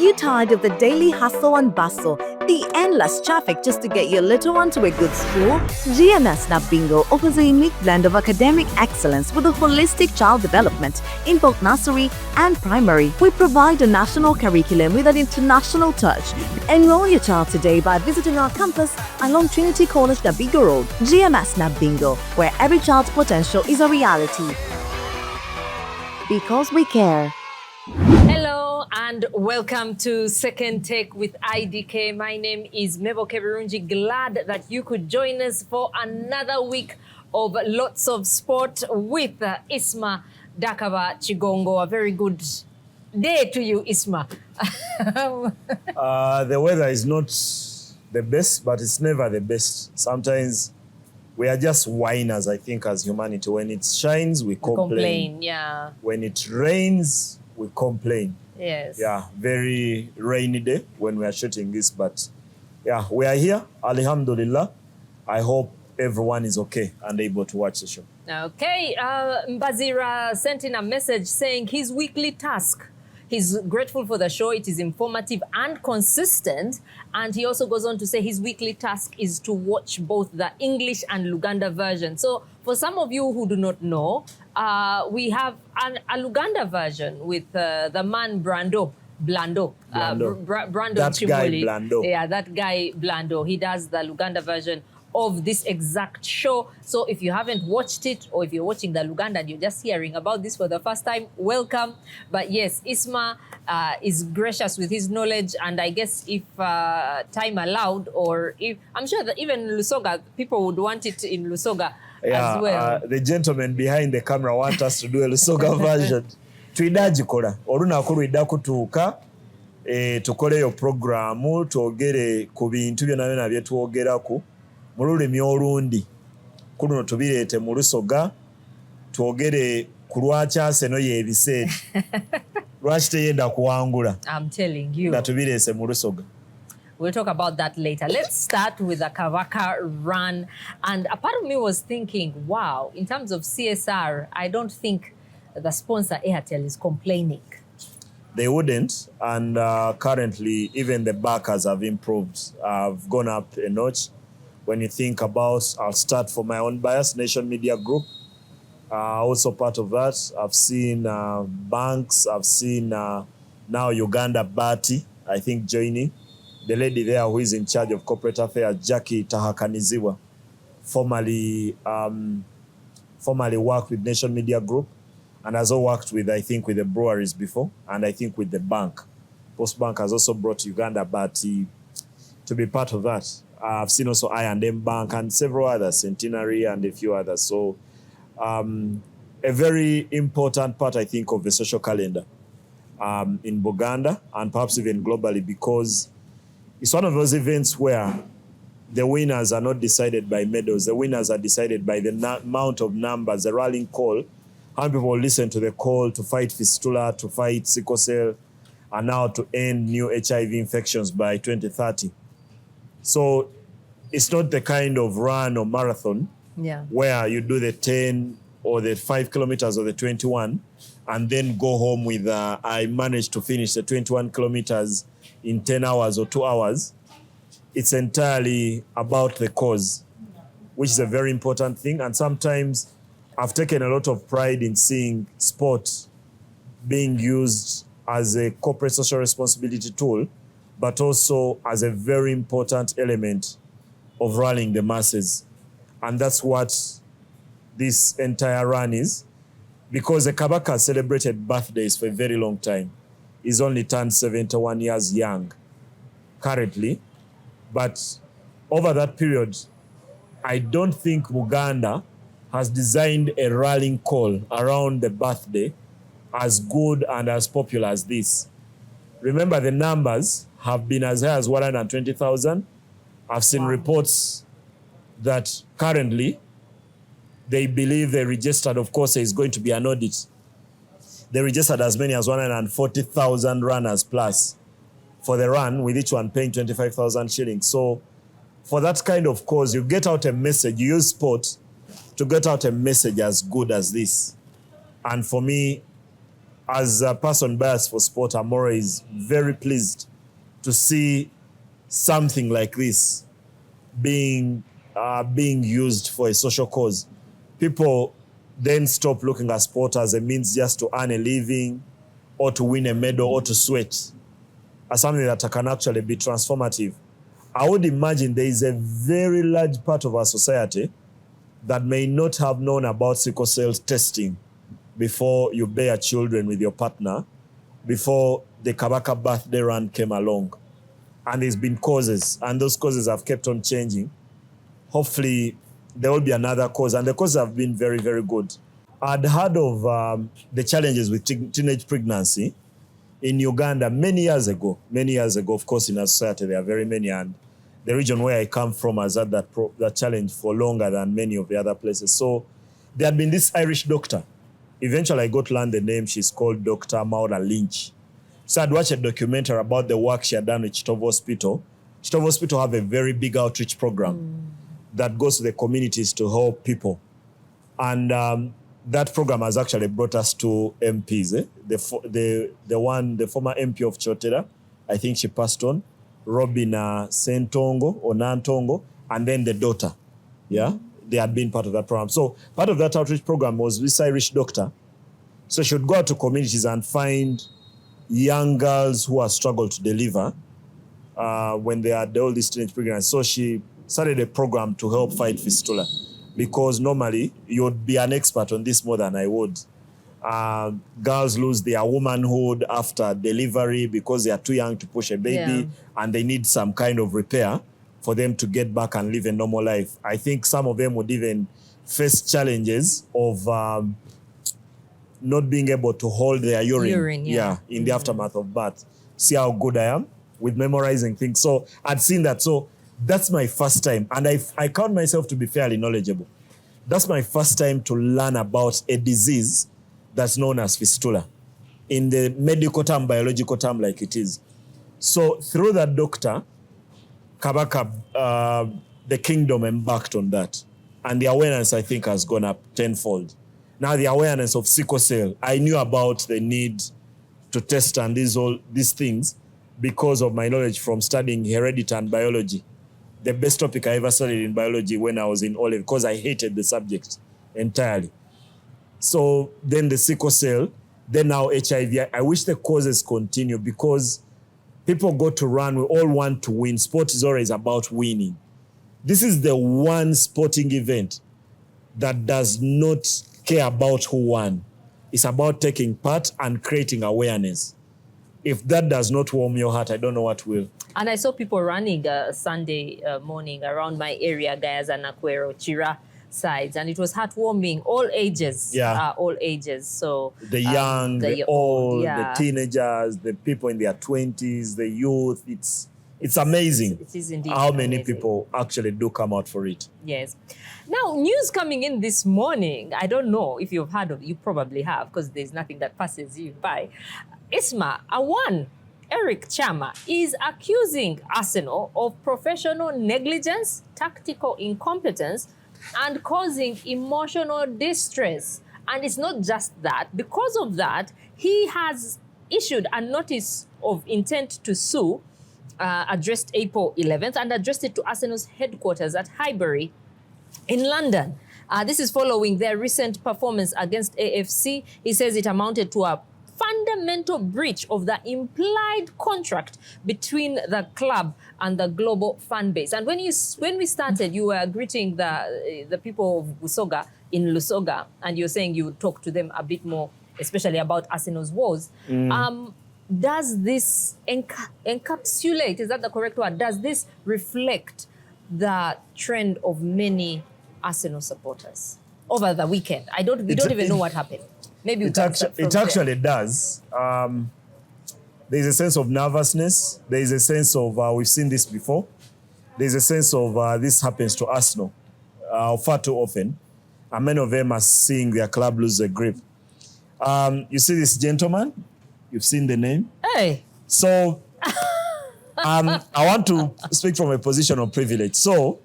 you tired of the daily hustle and bustle, the endless traffic just to get your little one to a good school? GMS Snap Bingo offers a unique blend of academic excellence with a holistic child development in both nursery and primary. We provide a national curriculum with an international touch. Enroll your child today by visiting our campus along Trinity College, Dabigo Road. GMS Snap Bingo, where every child's potential is a reality. Because we care. Hello and welcome to Second Take with IDK. My name is Mebo Kebirunji. Glad that you could join us for another week of lots of sport with Isma Dakaba Chigongo. A very good day to you, Isma. The weather is not the best, but it's never the best. Sometimes we are just whiners, I think, as humanity. When it shines, we complain. Yeah. When it rains, we complain. Yes. Yeah, very rainy day when we are shooting this, but yeah, we are here. Alhamdulillah. I hope everyone is okay and able to watch the show. Okay. Mbazira sent in a message saying his weekly task. He's grateful for the show. It is informative and consistent. And he also goes on to say his weekly task is to watch both the English and Luganda version. So for some of you who do not know, we have a Luganda version with the man Brando. Brando that Chimboli. guy Blando. Yeah, that guy Blando. He does the Luganda version of this exact show. So if you haven't watched it, or if you're watching the Luganda and you're just hearing about this for the first time, welcome. But yes, Isma is gracious with his knowledge, and I guess if time allowed, or if I'm sure that even Lusoga, people would want it in Lusoga as well. The gentleman behind the camera want us to do a Lusoga version. Tuidagikola olunaku lwidda kutuuka tukoleyo programu twogere ku bintu byonna byonna bye twogerako mu lulimi olundi kuno tubireete mu Lusoga twogere ku lwaki Arsenal y'ebiseera lwaki teyenda kuwangula. I'm telling you. Na tubireese mu Lusoga. We'll talk about that later. Let's start with the Kavaka run. And a part of me was thinking, wow, in terms of CSR, I don't think the sponsor Airtel is complaining. They wouldn't, and currently even the backers have improved. I've gone up a notch. When you think about, I'll start for my own bias, Nation Media Group. Also part of that, I've seen banks, I've seen now Uganda Bati, I think, joining. The lady there who is in charge of corporate affairs, Jackie Tahakaniziwa, formerly worked with Nation Media Group and has also worked with, I think, with the breweries before, and I think with the bank. Postbank has also brought Uganda Bati to be part of that. I've seen also I&M Bank and several others, Centenary and a few others. So a very important part, I think, of the social calendar in Buganda and perhaps even globally, because it's one of those events where the winners are not decided by medals. The winners are decided by the amount of numbers, the rallying call. How many people listen to the call to fight fistula, to fight sickle cell, and now to end new HIV infections by 2030. So it's not the kind of run or marathon where you do the 10 or the 5 kilometers or the 21 and then go home with, I managed to finish the 21 kilometers in 10 hours or 2 hours. It's entirely about the cause, which is a very important thing. And sometimes I've taken a lot of pride in seeing sport being used as a corporate social responsibility tool, but also as a very important element of rallying the masses. And that's what this entire run is, because the Kabaka celebrated birthdays for a very long time. He's only turned 71 years young currently. But over that period, I don't think Buganda has designed a rallying call around the birthday as good and as popular as this. Remember, the numbers have been as high as 120,000. I've seen reports that currently they believe they registered, of course, there is going to be an audit. They registered as many as 140,000 runners plus for the run, with each one paying 25,000 shillings. So for that kind of cause, you get out a message, you use sport to get out a message as good as this. And for me, as a person biased for sport, I'm always very pleased to see something like this being used for a social cause. People then stop looking at sport as a means just to earn a living or to win a medal or to sweat, as something that can actually be transformative. I would imagine there is a very large part of our society that may not have known about sickle cell testing before you bear children with your partner, before the Kabaka birthday run came along. And there's been causes, and those causes have kept on changing. Hopefully, there will be another cause, and the causes have been very, very good. I'd heard of the challenges with teenage pregnancy in Uganda many years ago. Of course, in our society, there are very many, and the region where I come from has had that challenge for longer than many of the other places. So there had been this Irish doctor. Eventually, I got to learn the name. She's called Dr. Maura Lynch. So I'd watched a documentary about the work she had done with Chitovu Hospital. Chitovu Hospital have a very big outreach program that goes to the communities to help people. And that program has actually brought us to MPs. The former MP of Chotera, I think she passed on, Robina Sentongo or Nantongo, and then the daughter. Yeah, they had been part of that program. So part of that outreach program was this Irish doctor. So she would go out to communities and find young girls who have struggled to deliver when they had all these teenage pregnancy. So she started a program to help fight fistula, because normally you would be an expert on this more than I would. Girls lose their womanhood after delivery because they are too young to push a baby, and they need some kind of repair for them to get back and live a normal life. I think some of them would even face challenges of not being able to hold their urine in the aftermath of birth. See how good I am with memorizing things. So I'd seen that. So that's my first time. And I count myself to be fairly knowledgeable. That's my first time to learn about a disease that's known as fistula in the medical term, biological term like it is. So through that doctor, Kabaka, the kingdom embarked on that. And the awareness, I think, has gone up tenfold. Now the awareness of sickle cell, I knew about the need to test and these things because of my knowledge from studying heredity and biology. The best topic I ever studied in biology when I was in O-level, because I hated the subject entirely. So then the sickle cell, then now HIV. I wish the causes continue, because people go to run, we all want to win. Sport is always about winning. This is the one sporting event that does not care about who won. It's about taking part and creating awareness. If that does not warm your heart, I don't know what will. And I saw people running Sunday morning around my area, Gayaza, Nakwero, Chira sides, and it was heartwarming. All ages, all ages. So the young, the old, the teenagers, the people in their 20s, the youth. It's amazing. It is indeed how many people actually do come out for it. Yes. Now, news coming in this morning. I don't know if you've heard of it. You probably have, because there's nothing that passes you by. Isma Awan, Eric Chama, is accusing Arsenal of professional negligence, tactical incompetence, and causing emotional distress. And it's not just that. Because of that, he has issued a notice of intent to sue, addressed April 11th, and addressed it to Arsenal's headquarters at Highbury in London. This is following their recent performance against AFC. He says it amounted to a fundamental breach of the implied contract between the club and the global fan base. And when we started, you were greeting the people of Busoga in Lusoga, and you're saying you would talk to them a bit more, especially about Arsenal's woes. Does this encapsulate, is that the correct word? Does this reflect the trend of many Arsenal supporters over the weekend? We don't even know what happened. Maybe it actually does. There's a sense of nervousness. There's a sense of, we've seen this before. There's a sense of this happens to Arsenal far too often. And many of them are seeing their club lose their grip. You see this gentleman? You've seen the name? Hey. So I want to speak from a position of privilege. So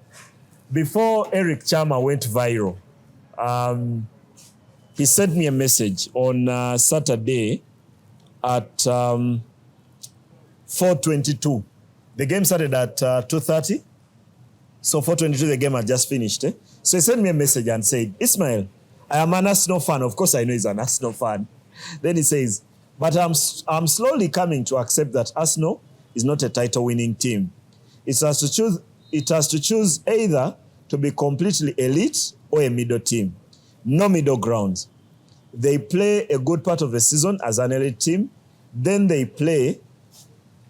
before Eric Chama went viral, he sent me a message on Saturday at 4:22. The game started at 2:30. So 4:22, the game had just finished. So he sent me a message and said, Ismail, I am an Arsenal fan. Of course, I know he's an Arsenal fan. Then he says, but I'm slowly coming to accept that Arsenal is not a title-winning team. It has to choose either to be completely elite or a middle team. No middle grounds. They play a good part of the season as an elite team. Then they play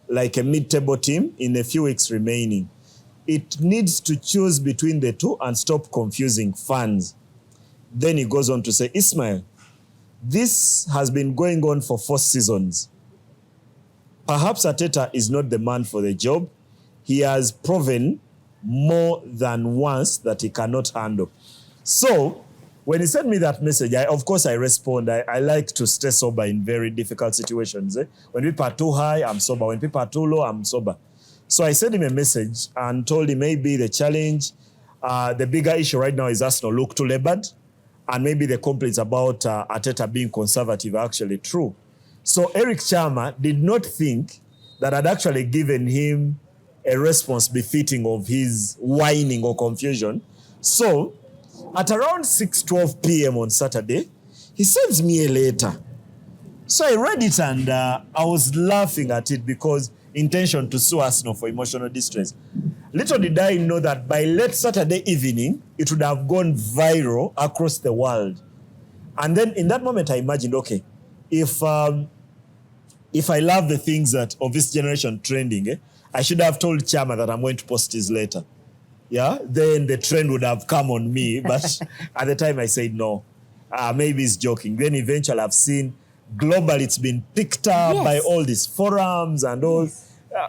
like a mid-table team in a few weeks remaining. It needs to choose between the two and stop confusing fans. Then he goes on to say, Ismail, this has been going on for 4 seasons. Perhaps Arteta is not the man for the job. He has proven more than once that he cannot handle. So, when he sent me that message, of course I respond. I like to stay sober in very difficult situations. When people are too high, I'm sober. When people are too low, I'm sober. So I sent him a message and told him maybe the challenge, the bigger issue right now is Arsenal look too labored, and maybe the complaints about Arteta being conservative are actually true. So Eric Chama did not think that I'd actually given him a response befitting of his whining or confusion. So at around 6:12 p.m. on Saturday, he sends me a letter. So I read it and I was laughing at it because intention to sue Arsenal for emotional distress. Little did I know that by late Saturday evening, it would have gone viral across the world. And then in that moment, I imagined, okay, if I love the things that of this generation trending, I should have told Chama that I'm going to post his letter. Yeah, then the trend would have come on me. But at the time, I said no. Maybe he's joking. Then eventually, I've seen globally it's been picked up by all these forums and all.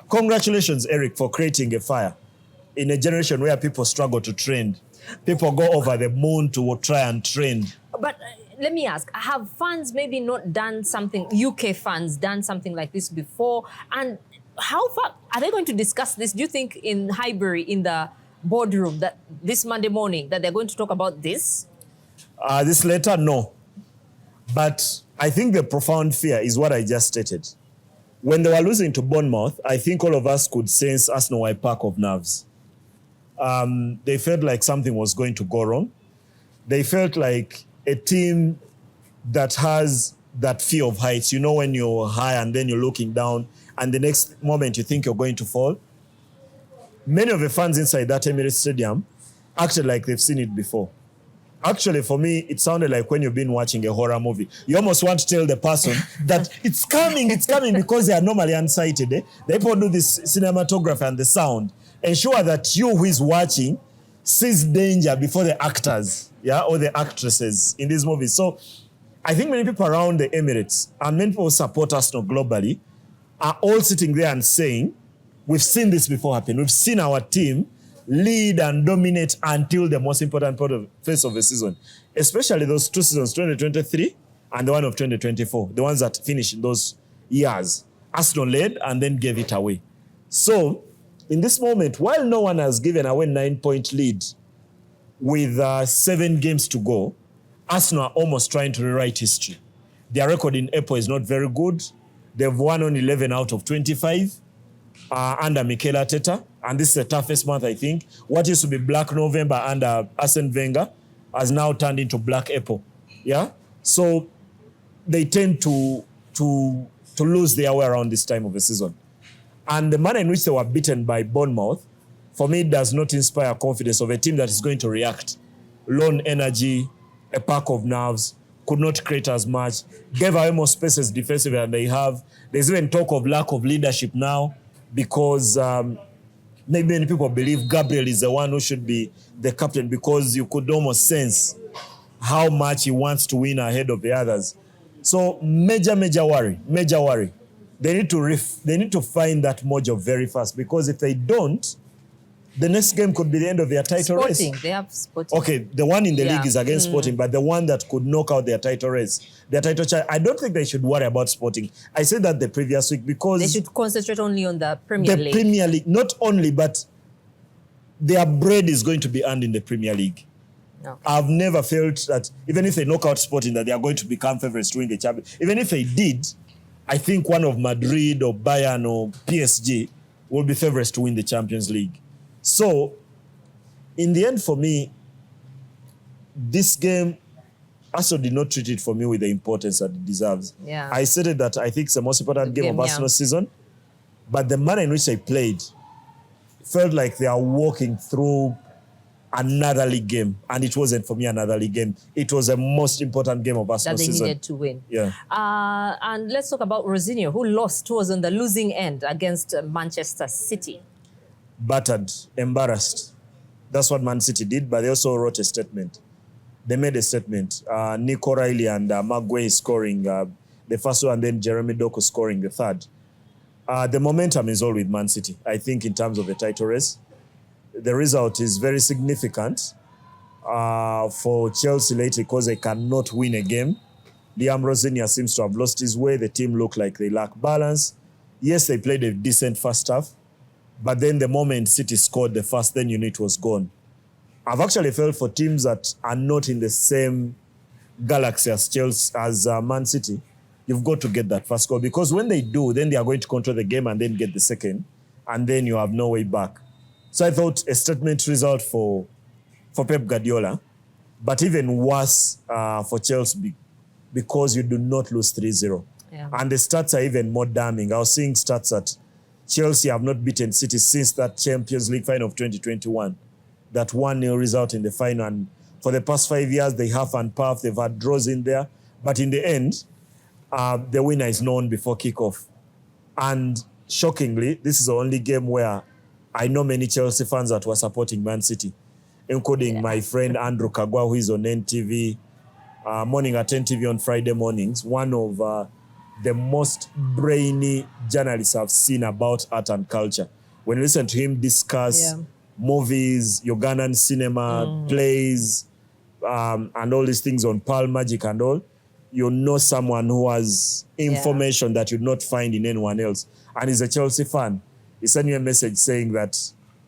Congratulations, Eric, for creating a fire in a generation where people struggle to trend. People go over the moon to try and trend. But let me ask, have fans maybe not done something, UK fans done something like this before? And how far are they going to discuss this? Do you think in Highbury, in the boardroom, that this Monday morning, that they're going to talk about this? This letter, no. But I think the profound fear is what I just stated. When they were losing to Bournemouth, I think all of us could sense Arsenal were a pack of nerves. They felt like something was going to go wrong. They felt like a team that has that fear of heights. You know when you're high and then you're looking down and the next moment you think you're going to fall. Many of the fans inside that Emirates Stadium acted like they've seen it before. Actually, for me, it sounded like when you've been watching a horror movie. You almost want to tell the person that it's coming because they are normally unsighted. The people do this cinematography and the sound. Ensure that you who is watching sees danger before the actors, or the actresses in these movies. So I think many people around the Emirates and many people who support Arsenal globally are all sitting there and saying, we've seen this before happen. We've seen our team lead and dominate until the most important phase of the season, especially those 2 seasons, 2023 and the one of 2024, the ones that finished in those years. Arsenal led and then gave it away. So in this moment, while no one has given away 9-point lead with 7 games to go, Arsenal are almost trying to rewrite history. Their record in April is not very good. They've won on 11 out of 25 under Mikel Arteta. And this is the toughest month, I think. What used to be Black November under Arsene Wenger has now turned into Black April. Yeah? So they tend to lose their way around this time of the season. And the manner in which they were beaten by Bournemouth, for me, does not inspire confidence of a team that is going to react. Lone energy, a pack of nerves, could not create as much, gave away more spaces defensively than they have. There's even talk of lack of leadership now because maybe many people believe Gabriel is the one who should be the captain because you could almost sense how much he wants to win ahead of the others. So major worry. They need to find that mojo very fast because if they don't, the next game could be the end of their title race. They have Sporting. Okay, the one in the league is against Sporting, but the one that could knock out their title race, their title challenge, I don't think they should worry about Sporting. I said that the previous week because they should concentrate only on the Premier League. The Premier League, not only, but their bread is going to be earned in the Premier League. Okay. I've never felt that even if they knock out Sporting, that they are going to become favourites to win the champion. Even if they did, I think one of Madrid or Bayern or PSG will be favorites to win the Champions League. So, in the end, for me, this game Arsenal did not treat it for me with the importance that it deserves. Yeah. I said it that I think it's the most important game of Arsenal's season, but the manner in which they played felt like they are walking through another league game, and it wasn't for me another league game. It was the most important game of Arsenal's season. That they needed to win. Yeah. And let's talk about Rosinho, who lost, who was on the losing end against Manchester City. Battered, embarrassed. That's what Man City did, but they also wrote a statement. They made a statement. Nick O'Reilly and Maguire scoring the first one, and then Jeremy Doku scoring the third. The momentum is all with Man City, I think, in terms of the title race. The result is very significant for Chelsea lately because they cannot win a game. Liam Rosinha seems to have lost his way. The team look like they lack balance. Yes, they played a decent first half, but then the moment City scored the first, then you knew it was gone. I've actually felt for teams that are not in the same galaxy as Chelsea, as Man City, you've got to get that first goal, because when they do, then they are going to control the game and then get the second, and then you have no way back. So I thought a statement result for Pep Guardiola, but even worse for Chelsea because you do not lose 3-0. Yeah. And the stats are even more damning. I was seeing stats that Chelsea have not beaten City since that Champions League final of 2021. That 1-0 result in the final. And for the past 5 years, they half and half. They've had draws in there. But in the end, the winner is known before kickoff. And shockingly, this is the only game where I know many Chelsea fans that were supporting Man City, including my friend Andrew Kagwa, who is on NTV, morning at NTV on Friday mornings, one of the most brainy journalists I've seen about art and culture. When you listen to him discuss movies, Ugandan cinema, plays, and all these things on Pearl Magic and all, you know someone who has information that you'd not find in anyone else. And he's a Chelsea fan. He sent me a message saying that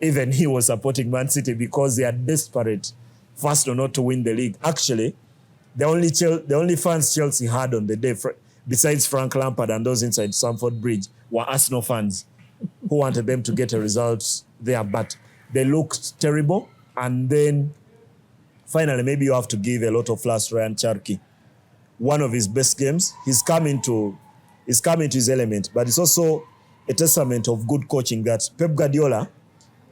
even he was supporting Man City because they are desperate, first or not to win the league. Actually, the only fans Chelsea had on the day, besides Frank Lampard and those inside Stamford Bridge, were Arsenal fans who wanted them to get a result there. But they looked terrible. And then finally, maybe you have to give a lot of flowers to Ryan Cherki. One of his best games. He's come into his element, but it's also a testament of good coaching that Pep Guardiola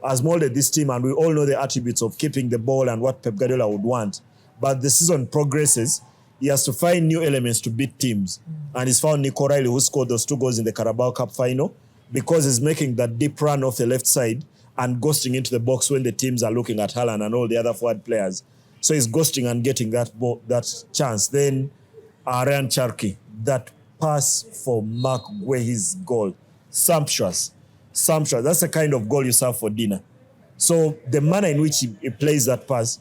has molded this team, and we all know the attributes of keeping the ball and what Pep Guardiola would want. But the season progresses, he has to find new elements to beat teams. And he's found Nick O'Reilly, who scored those 2 goals in the Carabao Cup final, because he's making that deep run off the left side and ghosting into the box when the teams are looking at Haaland and all the other forward players. So he's ghosting and getting that chance. Then Ryan Cherki, that pass for Mark Guehi's goal. Sumptuous. That's the kind of goal you serve for dinner. So the manner in which he plays that pass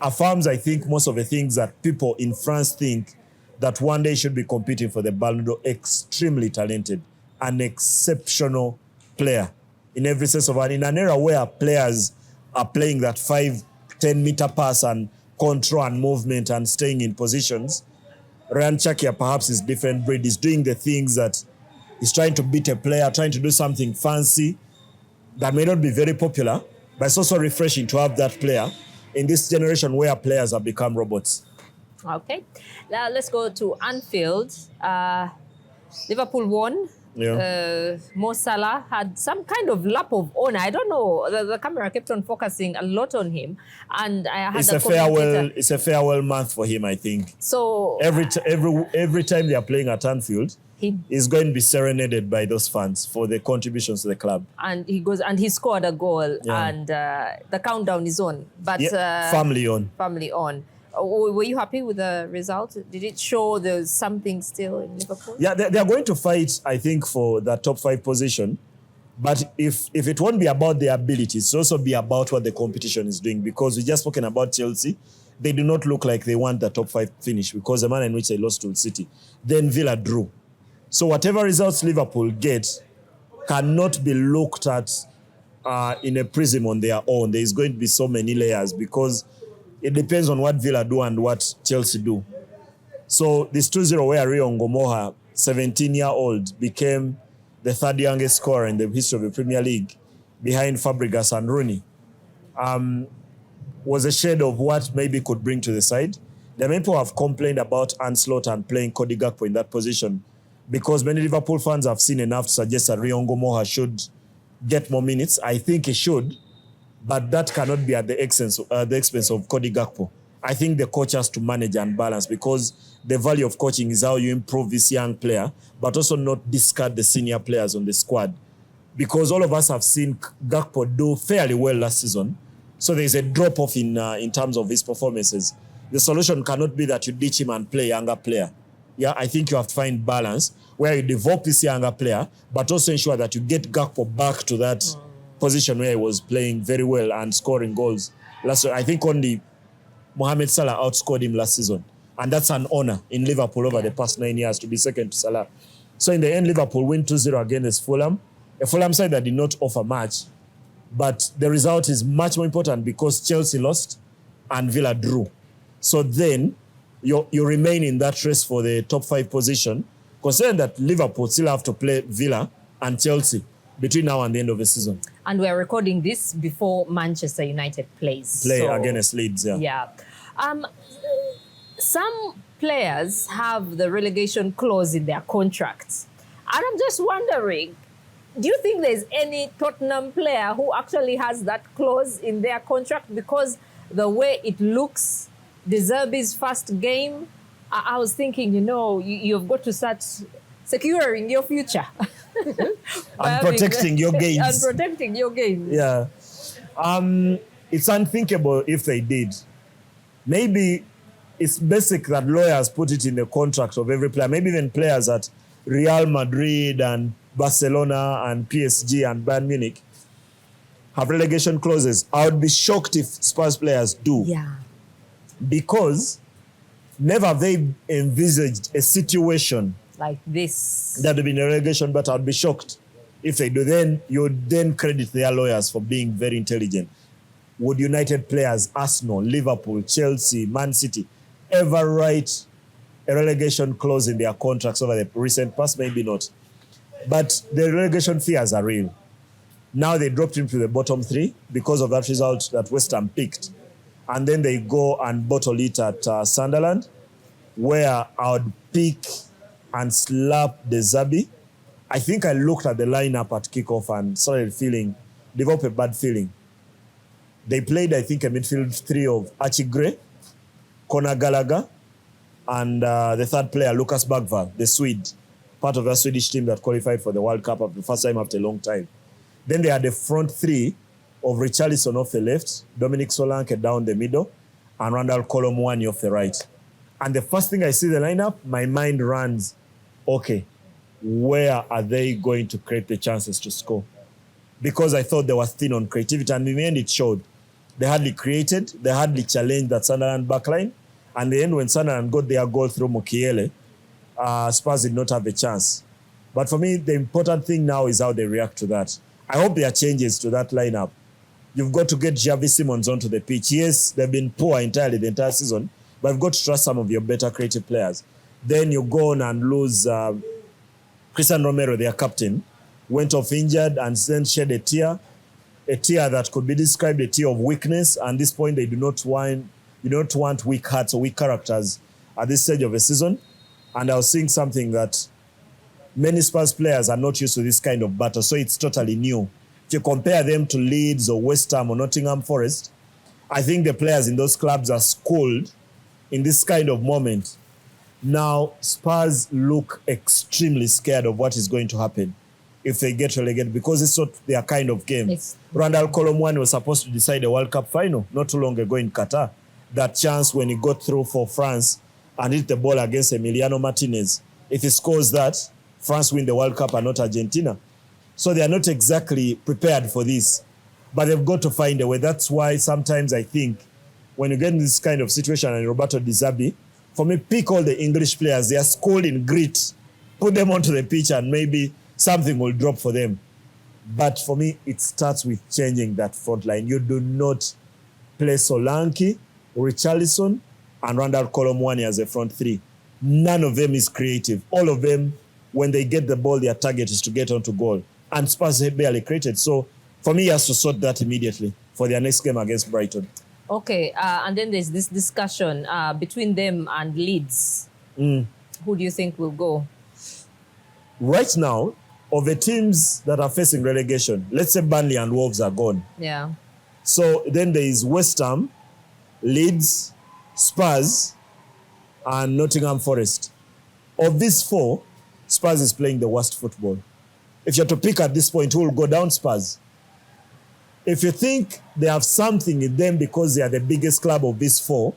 affirms, I think, most of the things that people in France think that one day should be competing for the Ballon d'Or. Extremely talented, an exceptional player in every sense of it. In an era where players are playing that 5-10 meter pass and control and movement and staying in positions, Ryan Cherki perhaps is different breed. He's doing the things that he's trying to beat a player, trying to do something fancy that may not be very popular, but it's also refreshing to have that player in this generation where players have become robots. Okay. Now let's go to Anfield. Liverpool won. Yeah. Mo Salah had some kind of lap of honor. I don't know. The camera kept on focusing a lot on him, and I had It's a farewell month for him, I think. So every time they are playing at Anfield, he's going to be serenaded by those fans for the contributions to the club. And he goes and he scored a goal, and the countdown is on. But family on. Family on. Were you happy with the result? Did it show there's something still in Liverpool? Yeah, they are going to fight, I think, for that top 5 position. But if it won't be about their abilities, it'll also be about what the competition is doing. Because we just spoken about Chelsea. They do not look like they want the top 5 finish because the manner in which they lost to City. Then Villa drew. So whatever results Liverpool get cannot be looked at in a prism on their own. There is going to be so many layers because it depends on what Villa do and what Chelsea do. So this 2-0 where Rio Ngomoha 17-year-old, became the third youngest scorer in the history of the Premier League, behind Fabregas and Rooney, was a shade of what maybe could bring to the side. The many people have complained about Ancelotti and playing Cody Gakpo in that position because many Liverpool fans have seen enough to suggest that Riongo Moha should get more minutes. I think he should, but that cannot be at the expense of Cody Gakpo. I think the coach has to manage and balance, because the value of coaching is how you improve this young player, but also not discard the senior players on the squad. Because all of us have seen Gakpo do fairly well last season, so there's a drop-off in terms of his performances. The solution cannot be that you ditch him and play a younger player. Yeah, I think you have to find balance where you develop this younger player, but also ensure that you get Gakpo back to that position where he was playing very well and scoring goals. Last year, I think only Mohamed Salah outscored him last season. And that's an honor in Liverpool over the past 9 years to be second to Salah. So in the end, Liverpool win 2-0 against Fulham. A Fulham side that did not offer much. But the result is much more important because Chelsea lost and Villa drew. So then you remain in that race for the top 5 position, considering that Liverpool still have to play Villa and Chelsea between now and the end of the season. And we're recording this before Manchester United play against Leeds. Yeah. Some players have the relegation clause in their contracts. And I'm just wondering, do you think there's any Tottenham player who actually has that clause in their contract? Because the way it looks, De Zerbi's first game, I was thinking, you've got to start securing your future. And protecting your gains. And protecting your gains. Yeah. It's unthinkable if they did. Maybe it's basic that lawyers put it in the contract of every player. Maybe even players at Real Madrid and Barcelona and PSG and Bayern Munich have relegation clauses. I would be shocked if Spurs players do. Yeah. Because never have they envisaged a situation like this that would be in a relegation, but I'd be shocked if they do. Then you would then credit their lawyers for being very intelligent. Would United players, Arsenal, Liverpool, Chelsea, Man City, ever write a relegation clause in their contracts over the recent past? Maybe not. But the relegation fears are real. Now they dropped him to the bottom 3 because of that result that West Ham picked. And then they go and bottle it at Sunderland, where I would pick and slap De Zerbi. I think I looked at the lineup at kickoff and started develop a bad feeling. They played, I think, a midfield 3 of Archie Gray, Conor Gallagher, and the third player, Lucas Bergvall, the Swede, part of the Swedish team that qualified for the World Cup for the first time after a long time. Then they had the front 3 of Richarlison off the left, Dominic Solanke down the middle, and Randall Colomwani off the right. And the first thing I see the lineup, my mind runs, okay, where are they going to create the chances to score? Because I thought they were thin on creativity, and in the end it showed. They hardly created, they hardly challenged that Sunderland backline, and in the end when Sunderland got their goal through Mukiele, Spurs did not have a chance. But for me, the important thing now is how they react to that. I hope there are changes to that lineup. You've got to get Xavi Simons onto the pitch. Yes, they've been poor entirely the entire season, but you've got to trust some of your better creative players. Then you go on and lose Christian Romero, their captain, went off injured and then shed a tear that could be described a tear of weakness. And at this point, they do not want weak hearts or weak characters at this stage of the season. And I was seeing something that many Spurs players are not used to this kind of battle, so it's totally new. If you compare them to Leeds or West Ham or Nottingham Forest, I think the players in those clubs are schooled in this kind of moment. Now, Spurs look extremely scared of what is going to happen if they get relegated, because it's not their kind of game. Randall Colomwani was supposed to decide a World Cup final not too long ago in Qatar. That chance when he got through for France and hit the ball against Emiliano Martinez. If he scores that, France win the World Cup and not Argentina. So they are not exactly prepared for this, but they've got to find a way. That's why sometimes I think when you get in this kind of situation, and Roberto De Zerbi, for me, pick all the English players. They are schooled in grit. Put them onto the pitch and maybe something will drop for them. But for me, it starts with changing that front line. You do not play Solanke, Richarlison, and Randall Colomwani as a front 3. None of them is creative. All of them when they get the ball, their target is to get onto goal. And Spurs barely created. So for me, he has to sort that immediately for their next game against Brighton. Okay, and then there's this discussion between them and Leeds. Who do you think will go? Right now, of the teams that are facing relegation, let's say Burnley and Wolves are gone. Yeah. So then there is West Ham, Leeds, Spurs, and Nottingham Forest. Of these four, Spurs is playing the worst football. If you're to pick at this point, who will go down? Spurs. If you think they have something in them because they are the biggest club of these four,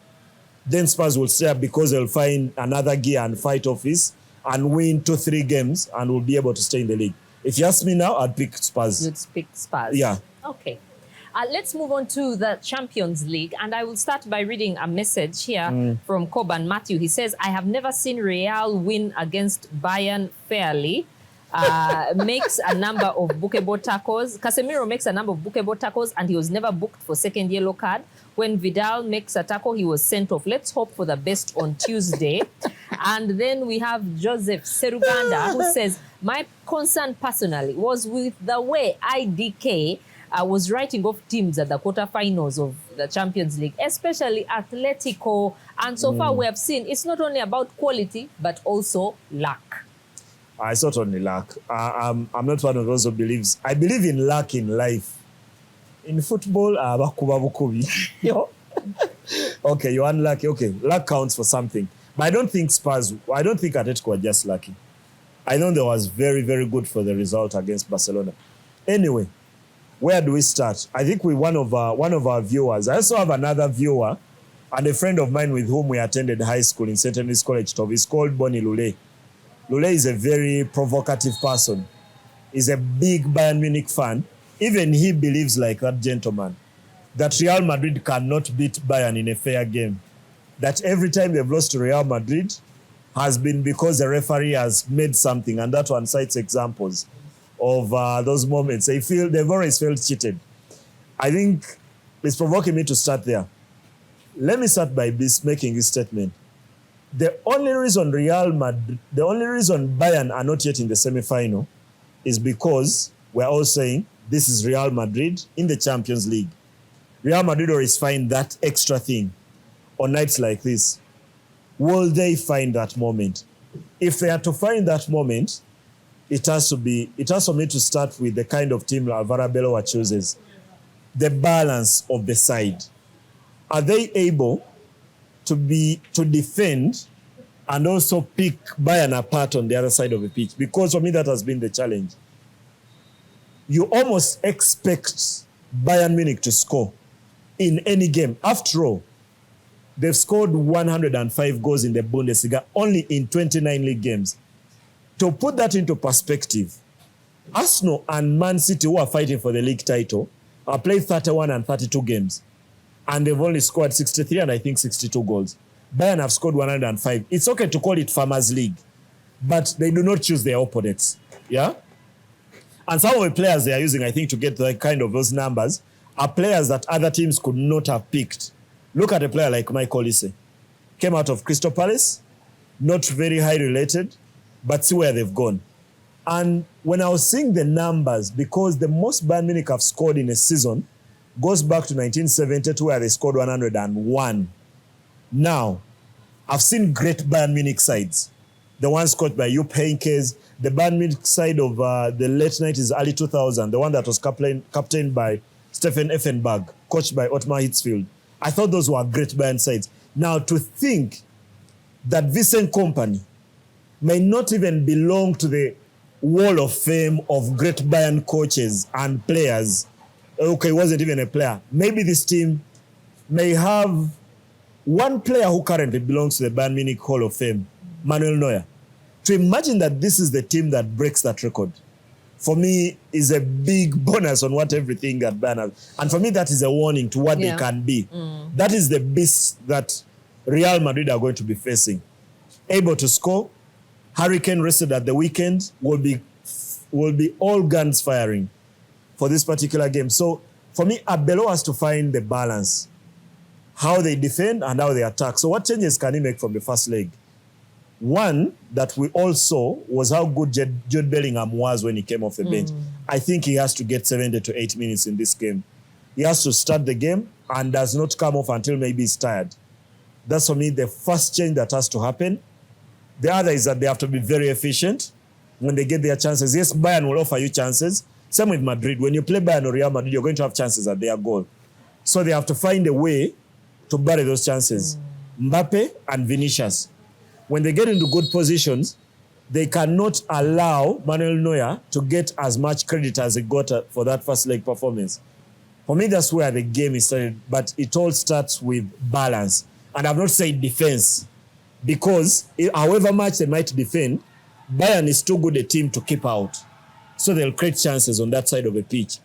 then Spurs will stay up because they'll find another gear and fight office and win 2-3 games and will be able to stay in the league. If you ask me now, I'd pick Spurs. You'd pick Spurs? Yeah. Okay. Let's move on to the Champions League. And I will start by reading a message here from Coban Matthew. He says, I have never seen Real win against Bayern fairly. Makes a number of bookable tackles. Casemiro makes a number of bookable tackles and he was never booked for second yellow card. When Vidal makes a tackle, he was sent off. Let's hope for the best on Tuesday. And then we have Joseph Seruganda who says, my concern personally was with the way IDK was writing off teams at the quarterfinals of the Champions League, especially Atletico. And so far we have seen it's not only about quality, but also luck. It's not only luck. I'm not one of those who believes. I believe in luck in life. In football, okay, you're unlucky. Okay, luck counts for something. But I don't think Atletico were just lucky. I know they was very, very good for the result against Barcelona. Anyway, where do we start? I think with one of our viewers. I also have another viewer and a friend of mine with whom we attended high school in St. Henry's College. He's called Bonnie Lule. Lule is a very provocative person. He's a big Bayern Munich fan. Even he believes, like that gentleman, that Real Madrid cannot beat Bayern in a fair game. That every time they've lost to Real Madrid has been because the referee has made something, and that one cites examples of those moments. They've always felt cheated. I think it's provoking me to start there. Let me start by making this statement. The only reason Bayern are not yet in the semi-final is because we're all saying this is Real Madrid in the Champions League. Real Madrid always find that extra thing on nights like this. Will they find that moment? If they are to find that moment, it has for me to start with the kind of team Alvaro Bellowa chooses. The balance of the side. Are they able to defend and also pick Bayern apart on the other side of the pitch? Because for me, that has been the challenge. You almost expect Bayern Munich to score in any game. After all, they've scored 105 goals in the Bundesliga only in 29 league games. To put that into perspective, Arsenal and Man City, who are fighting for the league title, have played 31 and 32 games. And they've only scored 63 and I think 62 goals. Bayern have scored 105. It's okay to call it Farmers League, but they do not choose their opponents. Yeah? And some of the players they are using, I think, to get the kind of those numbers are players that other teams could not have picked. Look at a player like Michael Olise. Came out of Crystal Palace, not very high related, but see where they've gone. And when I was seeing the numbers, because the most Bayern Munich have scored in a season goes back to 1972 where they scored 101. Now, I've seen great Bayern Munich sides. The ones coached by Jupp Heynckes, the Bayern Munich side of the late 90s, early 2000, the one that was captained by Stefan Effenberg, coached by Ottmar Hitzfeld. I thought those were great Bayern sides. Now, to think that Vincent Kompany may not even belong to the wall of fame of great Bayern coaches and players. Okay, he wasn't even a player. Maybe this team may have one player who currently belongs to the Bayern Munich Hall of Fame, Manuel Neuer. To imagine that this is the team that breaks that record, for me, is a big bonus on what everything at Bayern has. And for me, that is a warning to what they can be. That is the beast that Real Madrid are going to be facing. Able to score. Harry Kane rested at the weekend, will be all guns firing for this particular game. So for me, Abelo has to find the balance. How they defend and how they attack. So what changes can he make from the first leg? One that we all saw was how good Jude Bellingham was when he came off the bench. I think he has to get 70 to 80 minutes in this game. He has to start the game and does not come off until maybe he's tired. That's for me the first change that has to happen. The other is that they have to be very efficient when they get their chances. Yes, Bayern will offer you chances. Same with Madrid. When you play Bayern or Real Madrid, you're going to have chances at their goal. So they have to find a way to bury those chances. Mbappe and Vinicius. When they get into good positions, they cannot allow Manuel Neuer to get as much credit as he got for that first leg performance. For me, that's where the game is started. But it all starts with balance. And I've not said defense. Because however much they might defend, Bayern is too good a team to keep out. So they'll create chances on that side of the pitch.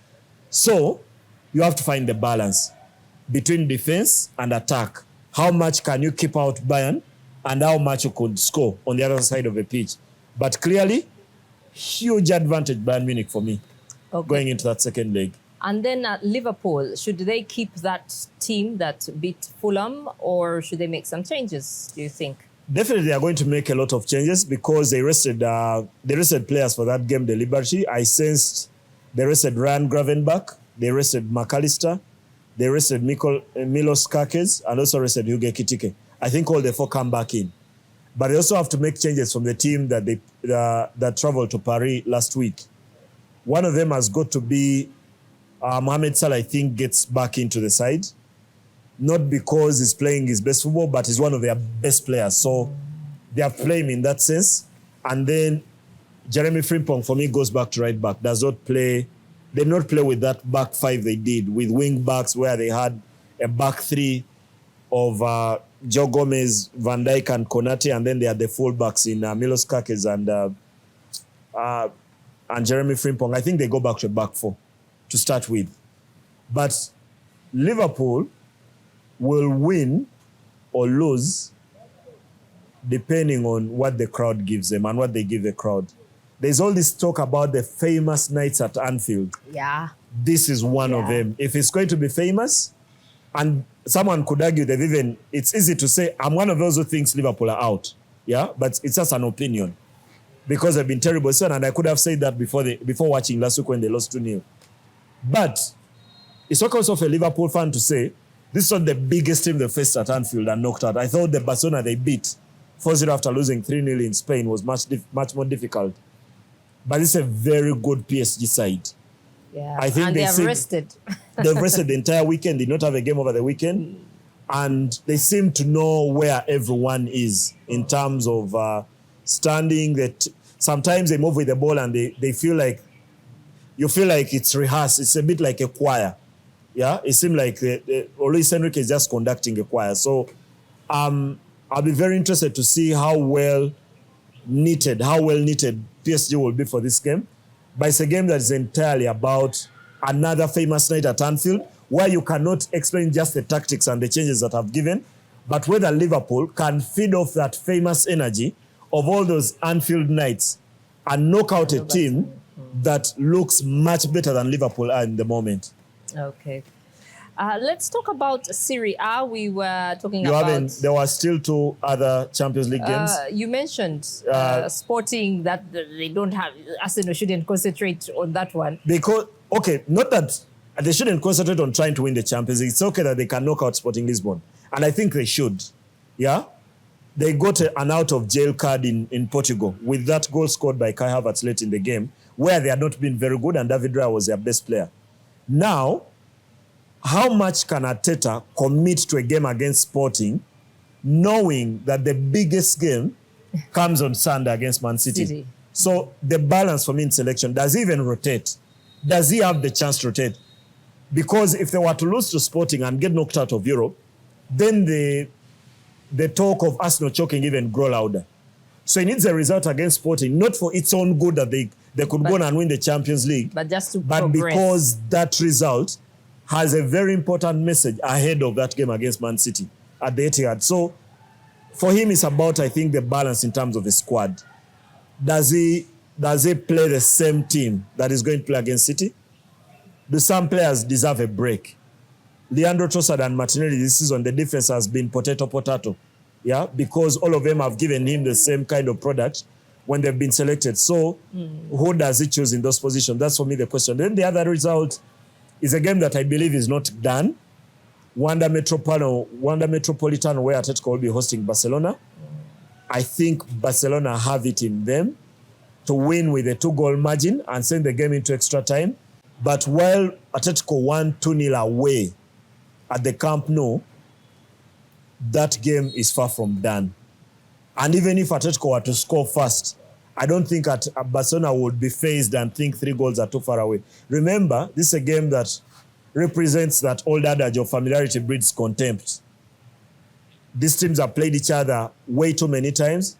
So you have to find the balance between defense and attack. How much can you keep out Bayern and how much you could score on the other side of the pitch? But clearly, huge advantage Bayern Munich for me going into that second leg. And then at Liverpool, should they keep that team that beat Fulham or should they make some changes, do you think? Definitely they are going to make a lot of changes because they rested players for that game deliberately. I sensed they rested Ryan Gravenberch, they rested McAllister, they rested Milos Kerkez, and also rested Hugo Ekitike. I think all the four come back in. But they also have to make changes from the team that traveled to Paris last week. One of them has got to be Mohamed Salah, I think, gets back into the side. Not because he's playing his best football, but he's one of their best players. So they have played him in that sense. And then Jeremy Frimpong, for me, goes back to right back. They did not play with that back five they did, with wing backs where they had a back three of Joe Gomez, Van Dijk, and Konate, and then they had the full backs in Milos Kerkez and Jeremy Frimpong. I think they go back to a back four to start with. But Liverpool will win or lose depending on what the crowd gives them and what they give the crowd. There's all this talk about the famous nights at Anfield. Yeah. This is one of them. If it's going to be famous, and someone could argue that it's easy to say, I'm one of those who thinks Liverpool are out. Yeah, but it's just an opinion. Because they've been terrible, and I could have said that before watching last week when they lost 2-0. But it's also for a Liverpool fan to say, this is not the biggest team they faced at Anfield and knocked out. I thought the Barcelona they beat 4-0 after losing 3-0 in Spain was much more difficult. But it's a very good PSG side. Yeah, I think and they have rested. They've rested the entire weekend. They did not have a game over the weekend. And they seem to know where everyone is in terms of standing. That sometimes they move with the ball and they feel like, you feel like it's rehearsed. It's a bit like a choir. Yeah, it seems like Luis Enrique is just conducting a choir. So I'll be very interested to see how well knitted PSG will be for this game. But it's a game that is entirely about another famous night at Anfield, where you cannot explain just the tactics and the changes that have given, but whether Liverpool can feed off that famous energy of all those Anfield nights and knock out a team that looks much better than Liverpool are in the moment. Okay. Let's talk about Serie A. We were talking about... There were still 2 other Champions League games. You mentioned Sporting, that they don't have... Arsenal shouldn't concentrate on that one. Because, not that they shouldn't concentrate on trying to win the Champions League. It's okay that they can knock out Sporting Lisbon. And I think they should. Yeah? They got an out-of-jail card in Portugal with that goal scored by Kai Havertz late in the game, where they had not been very good and David Raya was their best player. Now, how much can Arteta commit to a game against Sporting, knowing that the biggest game comes on Sunday against Man City? So the balance for me in selection, does he even rotate? Does he have the chance to rotate? Because if they were to lose to Sporting and get knocked out of Europe, then the talk of Arsenal choking even grow louder. So he needs a result against Sporting, not for its own good that they could go on and win the Champions League, but just to progress. Because that result has a very important message ahead of that game against Man City at the Etihad. So for him, it's about, I think, the balance in terms of the squad. Does he play the same team that is going to play against City? Do some players deserve a break? Leandro Trossard and Martinelli this season, the defense has been potato. yeah, because all of them have given him the same kind of product when they've been selected. So who does he choose in those positions? That's for me the question. Then the other result is a game that I believe is not done. Wanda Metropolitano, where Atletico will be hosting Barcelona. I think Barcelona have it in them to win with a 2-goal margin and send the game into extra time. But while Atletico won 2-0 away at the Camp Nou, that game is far from done. And even if Atletico were to score first, I don't think Barcelona would be phased and think 3 goals are too far away. Remember, this is a game that represents that old adage of familiarity breeds contempt. These teams have played each other way too many times.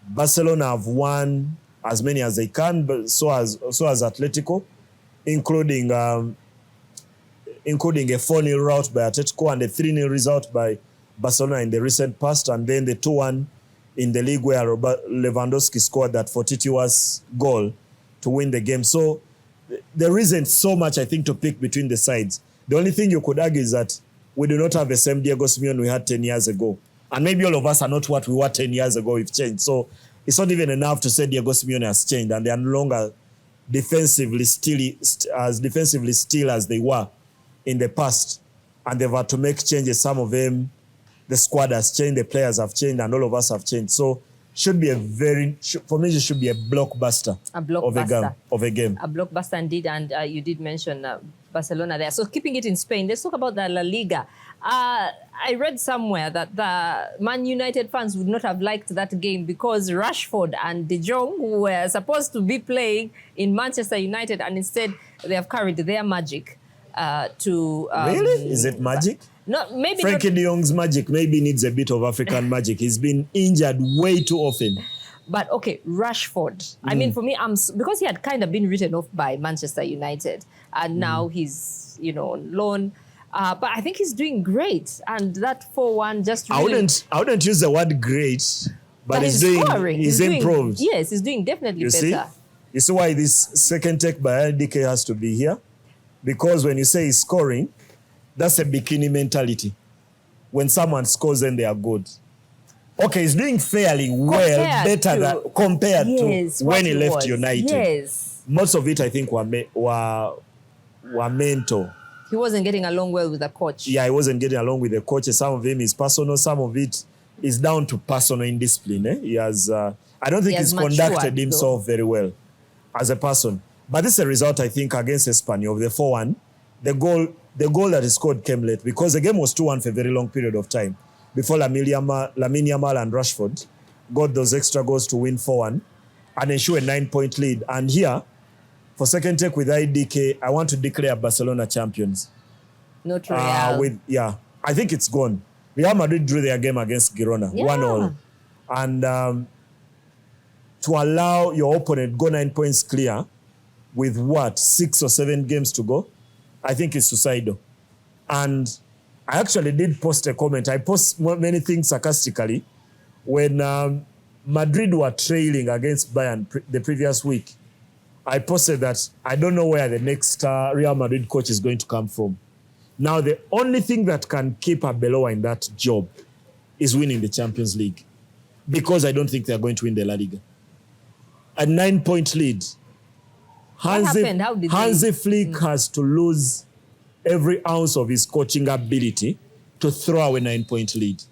Barcelona have won as many as they can, but so has Atletico, including a 4-0 rout by Atletico and a 3-0 result by Barcelona in the recent past, and then the 2-1 in the league where Lewandowski scored that fortuitous goal to win the game. So there isn't so much, I think, to pick between the sides. The only thing you could argue is that we do not have the same Diego Simeone we had 10 years ago. And maybe all of us are not what we were 10 years ago. We've changed. So it's not even enough to say Diego Simeone has changed and they are no longer defensively still as they were in the past. And they've had to make changes. Some of them, the squad has changed, the players have changed, and all of us have changed. So should be for me, it should be a blockbuster, of a game. A blockbuster indeed, and you did mention Barcelona there. So keeping it in Spain, let's talk about the La Liga. I read somewhere that the Man United fans would not have liked that game because Rashford and De Jong were supposed to be playing in Manchester United, and instead they have carried their magic to... really? Is it magic? No, maybe Frankie de Jong's magic maybe needs a bit of African magic. He's been injured way too often. But okay, Rashford. I mean, for me, because he had kind of been written off by Manchester United, and now he's on loan. But I think he's doing great, and that 4-1 just really... I wouldn't use the word great, but he's scoring. He's improved. Yes, he's doing definitely better. You see why this second take by IDK has to be here? Because when you say he's scoring, that's a bikini mentality. When someone scores, then they are good. Okay, he's doing fairly well, compared to when he left United. Yes. Most of it, I think, were mental. He wasn't getting along well with the coach. Yeah, he wasn't getting along with the coach. Some of him is personal. Some of it is down to personal indiscipline. He has, I don't think he's conducted himself very well as a person. But this is a result, I think, against Espanyol of the 4-1. The goal that he scored came late because the game was 2-1 for a very long period of time before Lamine Yamal and Rashford got those extra goals to win 4-1 and ensure a 9-point lead. And here, for second take with IDK, I want to declare Barcelona champions. Not Real. I think it's gone. Real Madrid drew their game against Girona, 1-1. And to allow your opponent go 9 points clear with 6 or 7 games to go, I think it's suicidal. And I actually did post a comment. I post many things sarcastically. When Madrid were trailing against Bayern the previous week, I posted that I don't know where the next Real Madrid coach is going to come from. Now, the only thing that can keep Arbeloa in that job is winning the Champions League, because I don't think they're going to win the La Liga. A 9-point lead. Hansi Flick has to lose every ounce of his coaching ability to throw away a 9-point lead.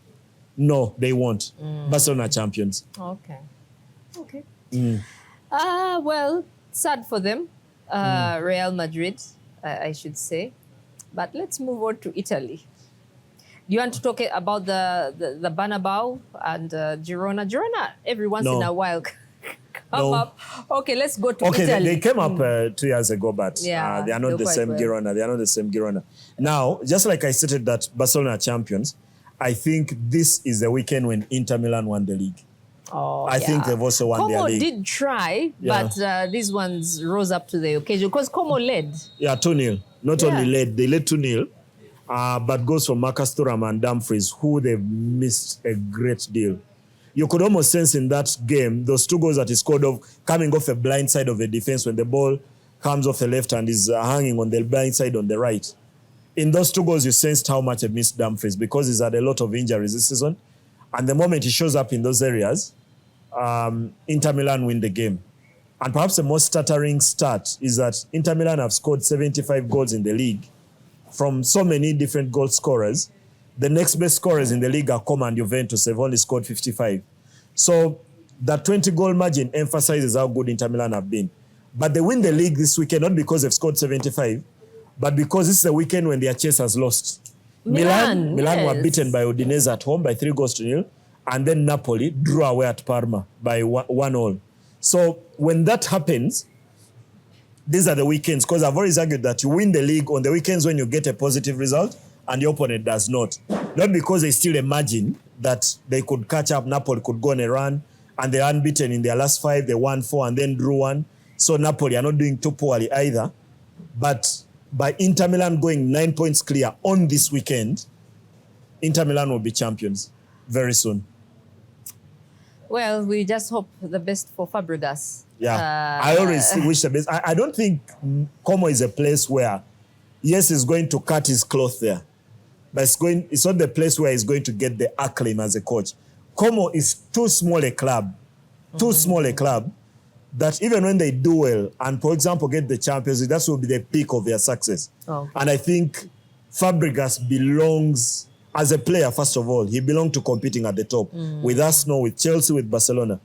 No, they won't. Barcelona champions. Okay. Well, sad for them. Real Madrid, I should say. But let's move on to Italy. Do you want to talk about the Bernabeu and Girona? Girona, every once in a while... up. Okay, let's go to Italy. They came up 2 years ago, but they are not the same Girona. They are not the same Girona. Now, just like I stated that Barcelona are champions, I think this is the weekend when Inter Milan won the league. I think they've also won their league. Como did try, but these ones rose up to the occasion because Como led. Yeah, 2-0. Not only led, they led 2-0, but goes from Marcus Thuram and Dumfries, who they've missed a great deal. You could almost sense in that game, those 2 goals that he scored coming off the blind side of the defense when the ball comes off the left and is hanging on the blind side on the right. In those 2 goals, you sensed how much he missed Dumfries because he's had a lot of injuries this season. And the moment he shows up in those areas, Inter Milan win the game. And perhaps the most stuttering stat is that Inter Milan have scored 75 goals in the league from so many different goal scorers. The next best scorers in the league are Como and Juventus. They've only scored 55. So that 20-goal margin emphasizes how good Inter Milan have been. But they win the league this weekend, not because they've scored 75, but because this is a weekend when their chase has lost. Milan were beaten by Udinese at home by 3-0, and then Napoli drew away at Parma by 1-1. So when that happens, these are the weekends, because I've always argued that you win the league on the weekends when you get a positive result and the opponent does not. Not because they still imagine that they could catch up, Napoli could go on a run, and they're unbeaten in their last 5, they won 4 and then drew 1. So Napoli are not doing too poorly either. But by Inter Milan going 9 points clear on this weekend, Inter Milan will be champions very soon. Well, we just hope the best for Fabregas. Yeah, I always wish the best. I don't think Como is a place where, yes, he's going to cut his cloth there, but it's not the place where he's going to get the acclaim as a coach. Como is too small a club, that even when they do well and, for example, get the Champions League, that will be the peak of their success. Okay. And I think Fabregas belongs, as a player, first of all, he belongs to competing at the top with Arsenal, with Chelsea, with Barcelona.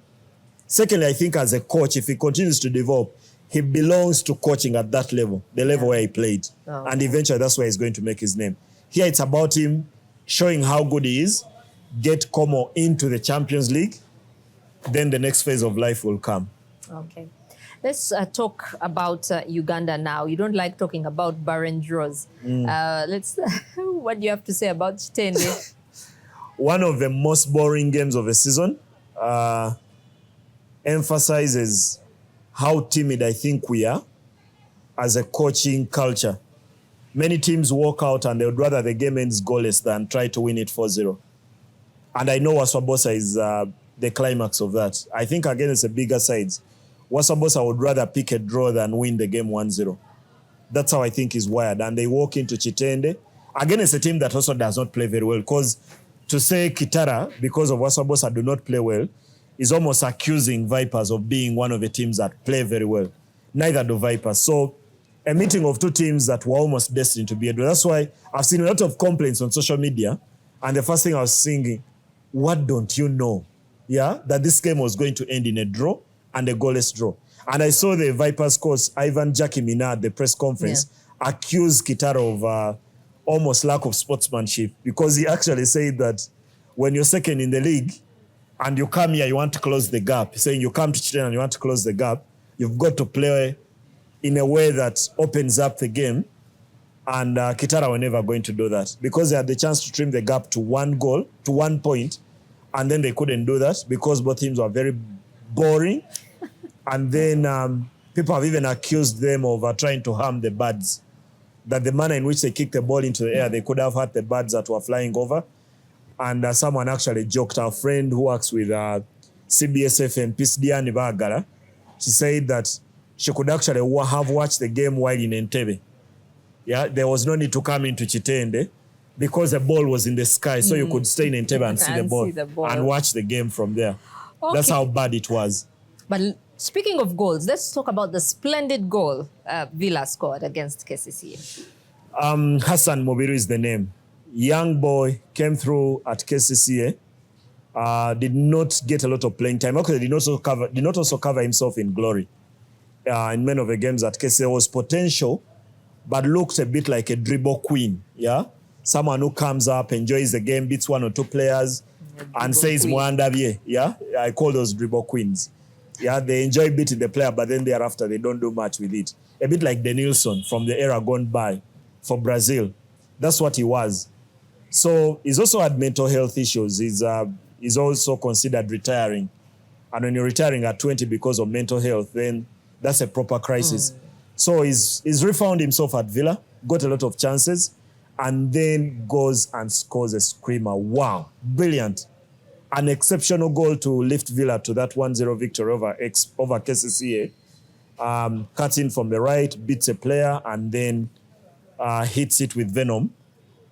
Secondly, I think as a coach, if he continues to develop, he belongs to coaching at that level, the level where he played. Oh. And eventually that's where he's going to make his name. Here it's about him showing how good he is, get Como into the Champions League, then the next phase of life will come. Okay. Let's talk about Uganda now. You don't like talking about barren draws. What do you have to say about Chitende? One of the most boring games of the season. Emphasizes how timid I think we are as a coaching culture. Many teams walk out and they would rather the game ends goalless than try to win it 4-0. And I know Wasabosa is the climax of that. I think against the bigger sides, Wasabosa would rather pick a draw than win the game 1-0. That's how I think he's wired. And they walk into Chitende. Again, it's a team that also does not play very well, because to say Kitara, because of Wasabosa, do not play well, is almost accusing Vipers of being one of the teams that play very well. Neither do Vipers. So a meeting of two teams that were almost destined to be a draw. That's why I've seen a lot of complaints on social media. And the first thing I was thinking, what don't you know? Yeah, that this game was going to end in a draw and a goalless draw. And I saw the Vipers coach, Ivan Jakimina, at the press conference, accuse Kitara of almost lack of sportsmanship, because he actually said that when you're second in the league and you come here, you want to close the gap. He's saying you come to Chitenda and you want to close the gap, you've got to play in a way that opens up the game. And Kitara were never going to do that, because they had the chance to trim the gap to 1 goal, to 1 point, and then they couldn't do that because both teams were very boring. And then people have even accused them of trying to harm the birds, that the manner in which they kicked the ball into the air, they could have hurt the birds that were flying over. And someone actually joked, our friend who works with CBSF and Peace Diani Bagara, she said that she could actually have watched the game while in Entebbe. Yeah, there was no need to come into Chitende because the ball was in the sky, so you could stay in Entebbe and see the ball and watch the game from there. Okay. That's how bad it was. But speaking of goals, let's talk about the splendid goal Villa scored against KCCA. Hassan Mubiru is the name. Young boy, came through at KCCA, did not get a lot of playing time. Okay, did not also cover himself in glory. In many of the games at KCCA was potential, but looked a bit like a dribble queen. Yeah, someone who comes up, enjoys the game, beats 1 or 2 players, and says Mwandabye. Yeah, I call those dribble queens. Yeah, they enjoy beating the player, but then thereafter they don't do much with it. A bit like Denilson from the era gone by for Brazil. That's what he was. So he's also had mental health issues. He's also considered retiring. And when you're retiring at 20 because of mental health, then that's a proper crisis. So he's refound himself at Villa, got a lot of chances, and then goes and scores a screamer. Wow, brilliant. An exceptional goal to lift Villa to that 1-0 victory over KCCA. Cuts in from the right, beats a player, and then hits it with venom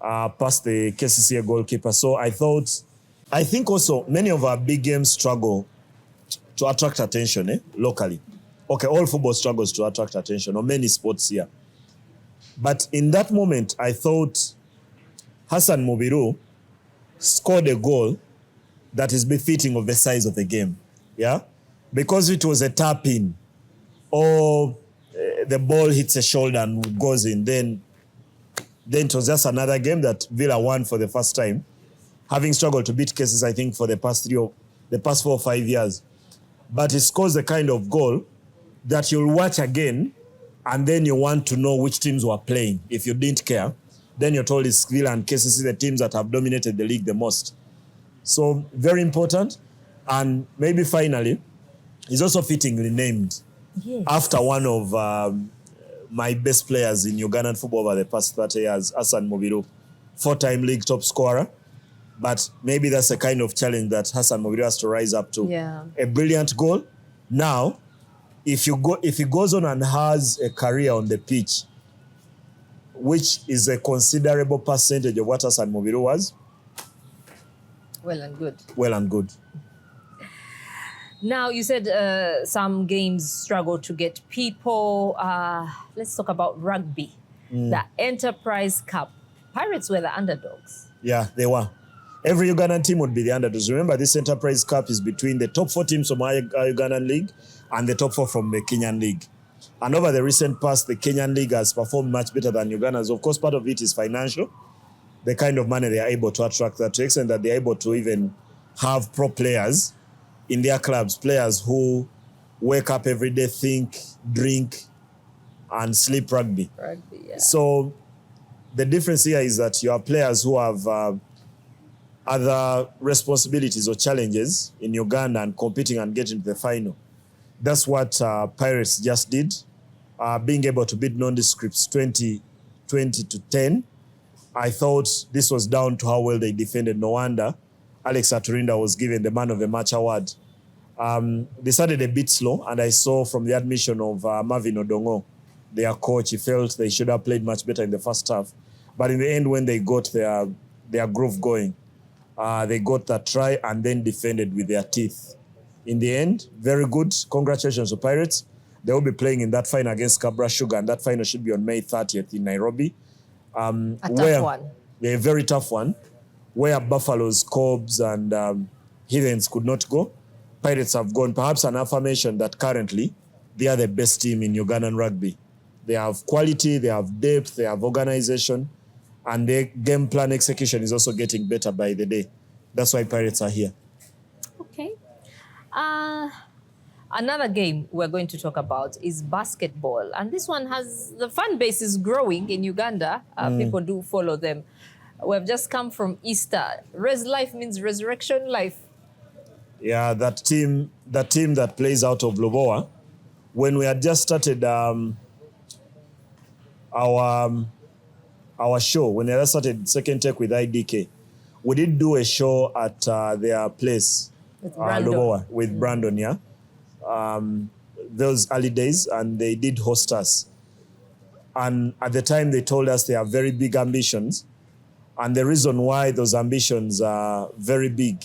past the KCCA goalkeeper. So I thought I think also many of our big games struggle to attract attention locally. Okay, all football struggles to attract attention, or many sports here. But in that moment, I thought Hassan Mubiru scored a goal that is befitting of the size of the game. Yeah? Because it was a tap-in, or the ball hits a shoulder and goes in, then it was just another game that Villa won for the first time, having struggled to beat cases, I think, for the past 4 or 5 years. But he scores the kind of goal that you'll watch again, and then you want to know which teams were playing. If you didn't care, then you're told it's Villa and KCC, the teams that have dominated the league the most. So very important. And maybe finally, he's also fittingly named after one of my best players in Ugandan football over the past 30 years, Hassan Mubiru, 4-time league top scorer. But maybe that's a kind of challenge that Hassan Mubiru has to rise up to. Yeah. A brilliant goal. Now, if he goes on and has a career on the pitch, which is a considerable percentage of what Hassan Mubiru was, well and good. Well and good. Now, you said some games struggle to get people. Let's talk about rugby. The Enterprise Cup. Pirates were the underdogs. Yeah, they were. Every Ugandan team would be the underdogs. Remember, this Enterprise Cup is between the top 4 teams from our Ugandan league and the top 4 from the Kenyan league. And over the recent past, the Kenyan league has performed much better than Uganda's. Of course, part of it is financial. The kind of money they are able to attract, that to the extent that they are able to even have pro players in their clubs, players who wake up every day, think, drink, and sleep rugby. Rugby, yeah. So the difference here is that you have players who have other responsibilities or challenges in Uganda and competing and getting to the final. That's what Pirates just did, being able to beat nondescripts 20-10. I thought this was down to how well they defended. No wonder Alex Aturinda was given the Man of the Match award. They started a bit slow, and I saw from the admission of Marvin Odongo, their coach, he felt they should have played much better in the first half. But in the end, when they got their groove going, they got that try and then defended with their teeth. In the end, very good. Congratulations to Pirates. They will be playing in that final against Cabra Sugar, and that final should be on May 30th in Nairobi. A tough one. Yeah, a very tough one, where Buffaloes, Cobs, and Heathens could not go. Pirates have gone. Perhaps an affirmation that currently they are the best team in Ugandan rugby. They have quality, they have depth, they have organization, and their game plan execution is also getting better by the day. That's why Pirates are here. Okay. Another game we're going to talk about is basketball. And this one the fan base is growing in Uganda. People do follow them. We've just come from Easter. Res Life means resurrection life. Yeah, that team that plays out of Loboa, when we had just started our show, when we had started Second Take with IDK, we did do a show at their place, Loboa, with Brandon, yeah. Those early days, and they did host us. And at the time, they told us they have very big ambitions. And the reason why those ambitions are very big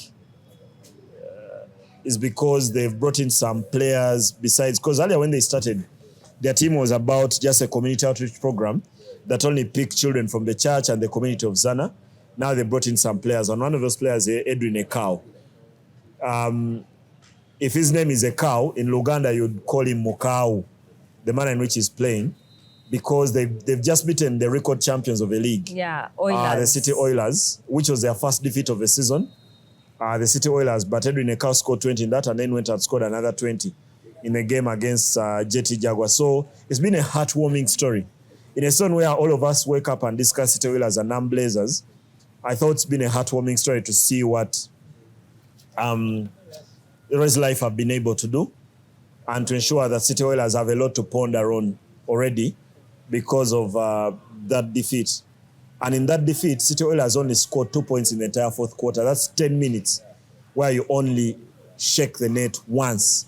is because they've brought in some players besides, because earlier when they started, their team was about just a community outreach program that only picked children from the church and the community of Zana. Now they brought in some players, and one of those players is Edwin Ekau. If his name is Ekau, in Luganda you'd call him Mukau, the manner in which he's playing, because they've just beaten the record champions of the league. Yeah, Oilers. The City Oilers, which was their first defeat of the season. The City Oilers, but Edwin Ekau scored 20 in that, and then went and scored another 20 in a game against JT Jaguar. So it's been a heartwarming story. In a zone where all of us wake up and discuss City Oilers and Blazers, I thought it's been a heartwarming story to see what Res Life have been able to do, and to ensure that City Oilers have a lot to ponder on already because of that defeat. And in that defeat, City Oilers only scored 2 points in the entire fourth quarter. That's 10 minutes where you only shake the net once.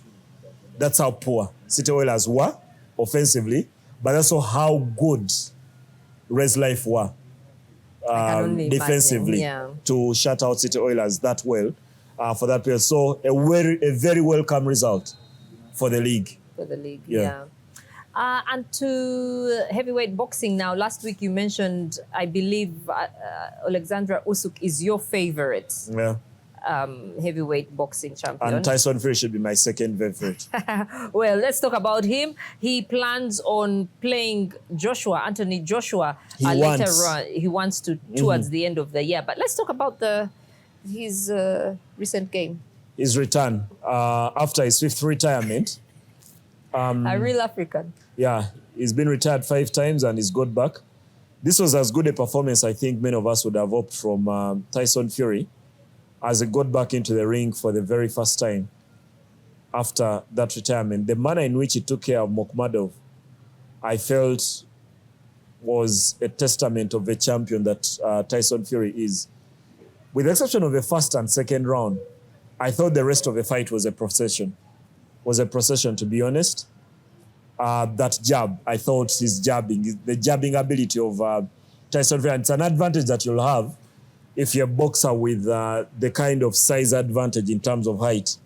That's how poor City Oilers were offensively, but also how good Res Life were. only defensively imagine, to shut out City Oilers that well for that period. So a very welcome result for the league. Yeah. And to heavyweight boxing now. Last week you mentioned, I believe, Alexandra Usyk is your favorite. Yeah. Heavyweight boxing champion. And Tyson Fury should be my second favorite. Well, let's talk about him. He plans on playing Anthony Joshua later on. He wants to towards the end of the year. But let's talk about his recent game. His return after his 5th retirement. A real African. Yeah, he's been retired 5 times and he's got back. This was as good a performance I think many of us would have hoped from Tyson Fury as he got back into the ring for the very first time after that retirement. The manner in which he took care of Mokmadov, I felt, was a testament of the champion that Tyson Fury is. With the exception of the first and second round, I thought the rest of the fight was a procession. To be honest. That jab, I thought the jabbing ability of Tyson Fury, and it's an advantage that you'll have if you're a boxer with the kind of size advantage in terms of height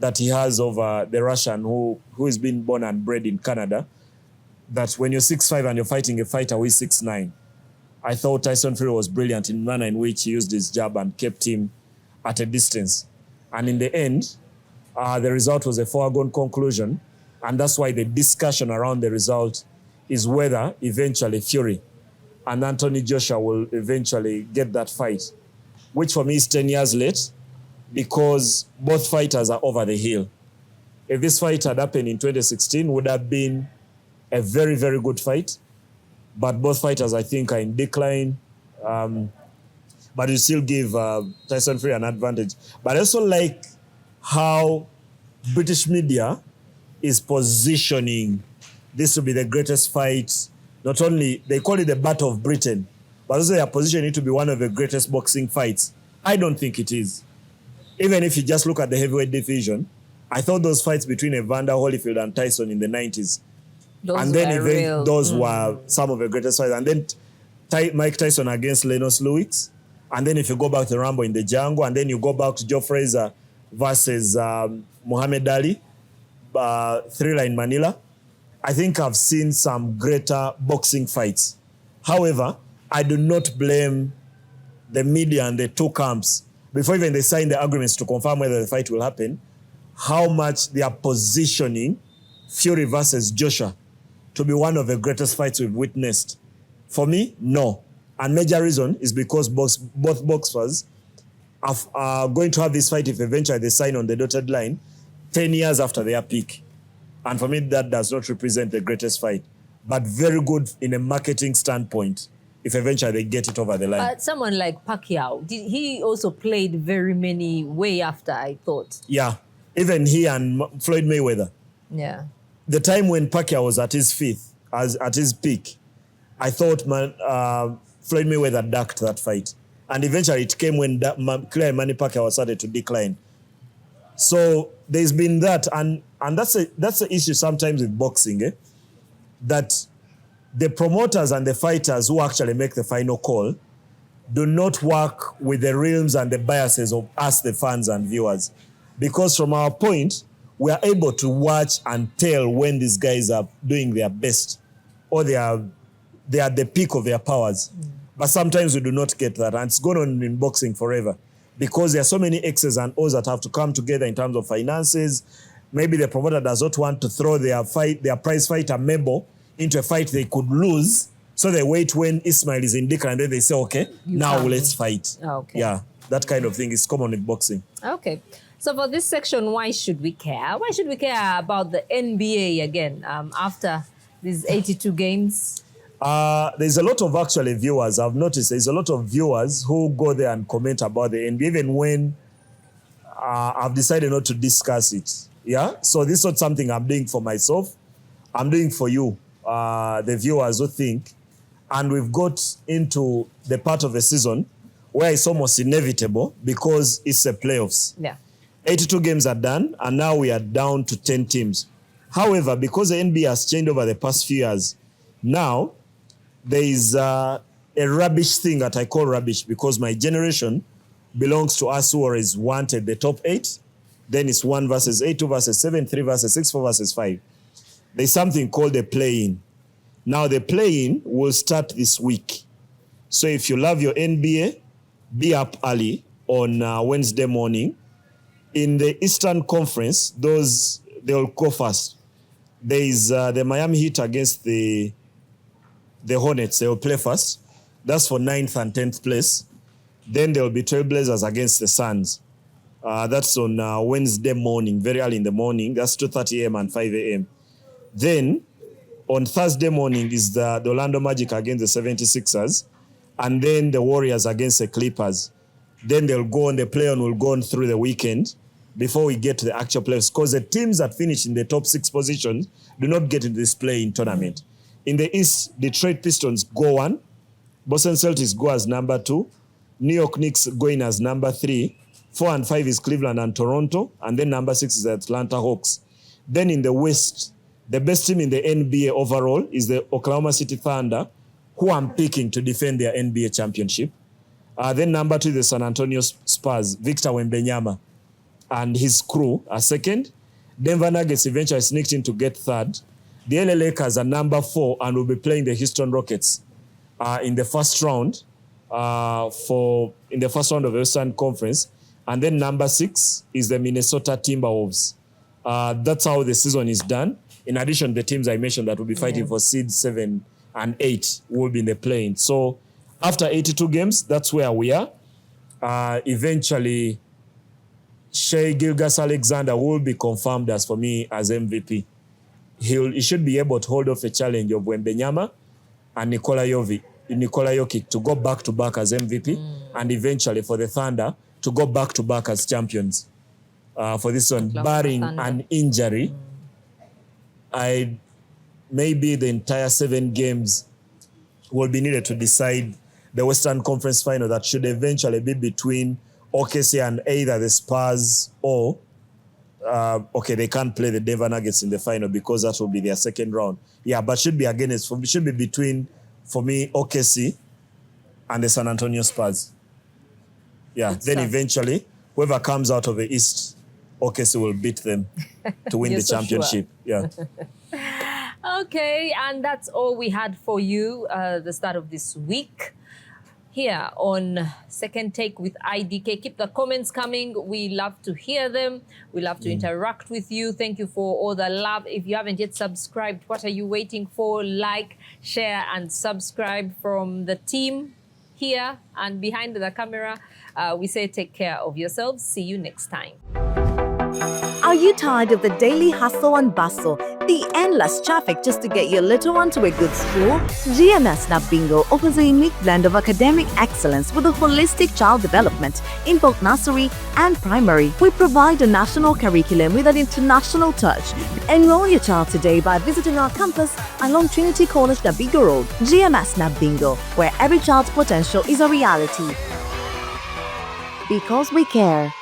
that he has over the Russian who has been born and bred in Canada, that when you're 6'5" and you're fighting a fighter who is 6'9", I thought Tyson Fury was brilliant in the manner in which he used his jab and kept him at a distance. And in the end, the result was a foregone conclusion. And that's why the discussion around the result is whether eventually Fury and Anthony Joshua will eventually get that fight, which for me is 10 years late because both fighters are over the hill. If this fight had happened in 2016, would have been a very, very good fight. But both fighters, I think, are in decline. But you still give Tyson Fury an advantage. But I also like how British media is positioning this to be the greatest fight. Not only, they call it the Battle of Britain, but also they are positioning it to be one of the greatest boxing fights. I don't think it is. Even if you just look at the heavyweight division, I thought those fights between Evander Holyfield and Tyson in the 90s, those were some of the greatest fights. And then Mike Tyson against Lennox Lewis. And then if you go back to Rambo in the Jungle, and then you go back to Joe Frazier versus Muhammad Ali, Thriller in Manila, I think I've seen some greater boxing fights. However, I do not blame the media and the two camps, before even they sign the agreements to confirm whether the fight will happen, how much they are positioning Fury versus Joshua to be one of the greatest fights we've witnessed. For me, no. And major reason is because both boxers are going to have this fight if eventually they sign on the dotted line 10 years after their peak. And for me, that does not represent the greatest fight, but very good in a marketing standpoint if eventually they get it over the line. Someone like Pacquiao, he also played very many way after, I thought. Yeah, even he and Floyd Mayweather. Yeah. The time when Pacquiao was at his at his peak, I thought Floyd Mayweather ducked that fight. And eventually it came when clear Manny Pacquiao started to decline. So there's been that, and that's the issue sometimes with boxing, that the promoters and the fighters who actually make the final call do not work with the realms and the biases of us, the fans and viewers. Because from our point, we are able to watch and tell when these guys are doing their best or they are at the peak of their powers. But sometimes we do not get that, and it's gone on in boxing forever. Because there are so many X's and O's that have to come together in terms of finances. Maybe the promoter does not want to throw their prize fighter Mebo into a fight they could lose. So they wait when Ismail is in decline and then they say, okay, now let's fight. Okay. Yeah, that kind of thing is common in boxing. Okay. So for this section, why should we care? Why should we care about the NBA again after these 82 games? There's a lot of actually viewers. I've noticed there's a lot of viewers who go there and comment about the NBA, even when I've decided not to discuss it. Yeah. So this is not something I'm doing for myself. I'm doing for you, the viewers who think. And we've got into the part of the season where it's almost inevitable because it's the playoffs. Yeah. 82 games are done, and now we are down to 10 teams. However, because the NBA has changed over the past few years, now there is a a rubbish thing that I call rubbish because my generation belongs to us who always wanted the top 8. Then it's 1 versus 8, 2 versus 7, 3 versus 6, 4 versus 5. There's something called the play-in. Now the play-in will start this week. So if you love your NBA, be up early on Wednesday morning. In the Eastern Conference, they'll go first. There is the Miami Heat against the Hornets. They will play first. That's for 9th and 10th place. Then there will be Trailblazers against the Suns. That's on Wednesday morning, very early in the morning. That's 2:30 a.m. and 5 a.m. Then on Thursday morning is the Orlando Magic against the 76ers. And then the Warriors against the Clippers. Then they'll go on, the play-on will go on through the weekend before we get to the actual playoffs. Because the teams that finish in the top 6 positions do not get into this play-in tournament. In the East, Detroit Pistons go 1. Boston Celtics go as number 2. New York Knicks go in as number 3. 4 and 5 is Cleveland and Toronto. And then number 6 is the Atlanta Hawks. Then in the West, the best team in the NBA overall is the Oklahoma City Thunder, who I'm picking to defend their NBA championship. Then number 2 is the San Antonio Spurs, Victor Wembanyama and his crew are second. Denver Nuggets eventually sneaked in to get third. The LA Lakers are number 4 and will be playing the Houston Rockets in the first round of the Western Conference. And then number 6 is the Minnesota Timberwolves. That's how the season is done. In addition, the teams I mentioned that will be fighting for seed 7 and 8 will be in the play-in. So after 82 games, that's where we are. Eventually, Shai Gilgeous-Alexander will be confirmed as, for me, as MVP. He should be able to hold off a challenge of Wembanyama and Nikola Jokic to go back-to-back as MVP, and eventually for the Thunder to go back-to-back as champions. For this one, barring an injury, maybe the entire 7 games will be needed to decide the Western Conference final that should eventually be between OKC and either the Spurs or, they can't play the Denver Nuggets in the final because that will be their second round. Yeah, but should be between, for me, OKC and the San Antonio Spurs. Yeah, then eventually, whoever comes out of the East, OKC will beat them to win the championship. Sure. Yeah. Okay, and that's all we had for you the start of this week here on Second Take with IDK. Keep the comments coming. We love to hear them. We love to interact with you. Thank you for all the love. If you haven't yet subscribed, what are you waiting for? Like, share, and subscribe from the team here and behind the camera. We say take care of yourselves. See you next time. Are you tired of the daily hustle and bustle, the endless traffic just to get your little one to a good school? GMS Bingo offers a unique blend of academic excellence with a holistic child development in both nursery and primary. We provide a national curriculum with an international touch. Enroll your child today by visiting our campus along Trinity College Bingo Road. GMS Bingo, where every child's potential is a reality. Because we care.